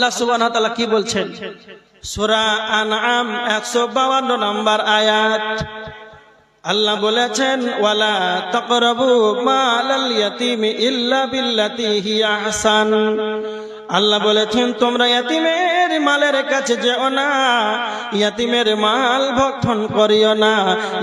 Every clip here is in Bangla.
আল্লাহ সুবহানাহু ওয়া তাআলা কি বলছেন? সূরা আনআম 152 নম্বর আয়াত। আল্লাহ বলেছেন, ওয়ালা তাকরাবু মালাল ইয়াতীমি ইল্লা বিল্লাতী হিয়া আহসান। আল্লাহ বলেছেন, তোমরা ইয়াতীমের মালের কাছে যেও না, ইয়াতীমের মাল ভক্ষণ করিও না,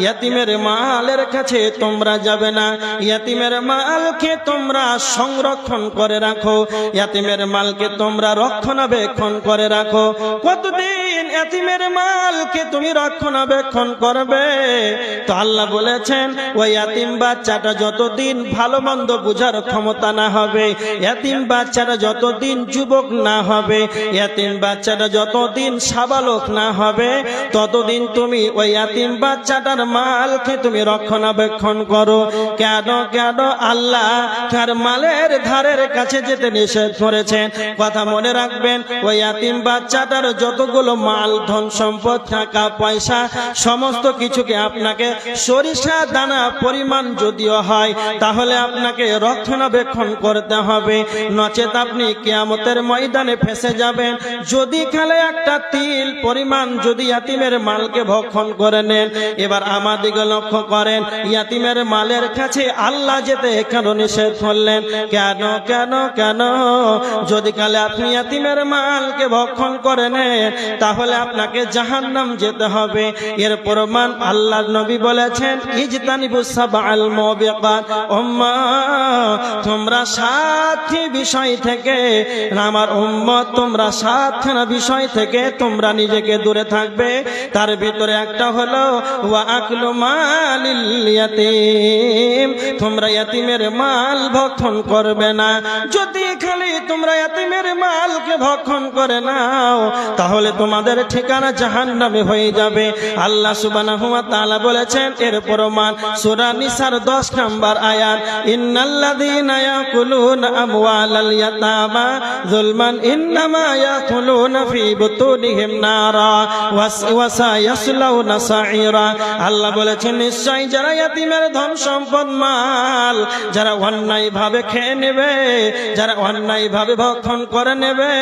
ইয়াতীমের মালের কাছে তোমরা যাবে না, ইয়াতীমের মালকে তোমরা সংরক্ষণ করে রাখো, ইয়াতীমের মালকে তোমরা রক্ষণাবেক্ষণ করে রাখো। কতদিন ইয়াতীমের মালকে তুমি রক্ষণাবেক্ষণ করবে? তো আল্লাহ বলেছেন, ওই ইয়াতীম বাচ্চাটা যতদিন ভালো মন্দ বুঝার ক্ষমতা না হবে, ইয়াতীম বাচ্চাটা যতদিন যুবক না হবে, ইয়াতীম বাচ্চাটা যতদিন সাবালক না হবে, ততদিন তুমি ওই ইয়াতীম বাচ্চাটার মালকে তুমি রক্ষণাবেক্ষণ করো। কেন কেন আল্লাহ তার মালের ধারের কাছে যেতে নিষেধ করেছেন? কথা মনে রাখবেন, ওই ইয়াতীম বাচ্চাটার যতগুলো মাল, ধন সম্পদ, টাকা পয়সা, সমস্ত কিছুকে আপনাকে সরিষা দানা পরিমাণ যদিও হয়, তাহলে আপনাকে রক্ষণাবেক্ষণ করতে হবে, নচেত আপনি কিয়ামতের ময়দানে ফেসে যাবেন। যদি খালে একটা তিল পরিমাণ যদি ইয়াতীমের মালকে ভক্ষণ করে নেন। এবার আমাদিকে লক্ষ্য করেন, ইয়াতীমের মালের কাছে আল্লাহ যেতে কেন নিষেধ করলেন? কেন কেন কেন? যদি কালে আপনি ইয়াতীমের মালকে ভক্ষণ করে নেন, তাহলে আপনাকে জাহান্নাম যেতে হবে। এর প্রমাণ আল্লাহর নবী বলেছেন, ইজতানিবুস সাবআল মুবিকাত। উম্মাহ, তোমরা 7টি বিষয় থেকে, আমার উম্মত তোমরা 7খানা বিষয় থেকে তোমরা নিজেকে দূরে থাকবে। তার ভিতরে একটা হলো ওয়া আকলু মালিল ইয়াতীম, তোমরা ইয়াতীমের মাল ভক্ষণ করবে না। যদি খালি তোমরা ইয়াতীমের মালকে ভক্ষণ করে নাও, তাহলে তোমাদের ঠিকানা জাহান্নামে হয়ে যাবে। আল্লাহ সুবহানাহু ওয়া তাআলা বলেছেন, এর প্রমাণ সূরা নিসার 10 নম্বর আয়াত, ইন্নাল্লাযীনা ইয়াকুলুনা আমওয়ালাল ইয়াতামা যুলমান ইন্নামা ইয়াকুলুনা ফি বুতুনিহিম নারা ওয়া সায়াসলাউনা সাঈরা। আল্লাহ বলেছেন, নিশ্চয় যারা ইয়াতীমের ধন সম্পদ মাল যারা অন্যায় ভাবে খেয়ে নেবে, যারা অন্যায় ভাবে ভক্ষণ করে নেবে,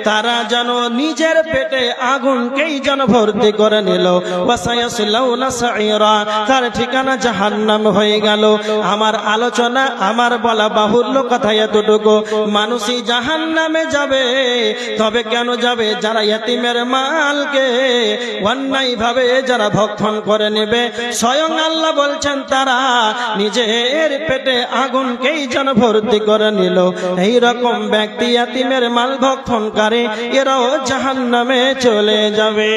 তারা যেন নিজের পেটে আগুনকেই যেন ভর্তি করে নিল। ওয়া সায়াসলাউনা সাঈরা, তার ঠিকানা জাহান্নাম হয়ে গেল। আমার আলোচনা, আমার বলা বাহুল্য কথা এতটুকু, মানুষই জাহান্নামে যাবে। তবে কেন যাবে? যারা ইয়াতীমের মালকে অন্যায় ভাবে যারা ভক্ষণ করে নেবে। স্বয়ং আল্লাহ বলছেন, তারা নিজের পেটে আগুনকেই যেন ভর্তি করে নিল। এই রকম ব্যক্তি ইয়াতীমের মাল ভক্ষণকারী, এরাও জাহান্নামে চলে যাবে।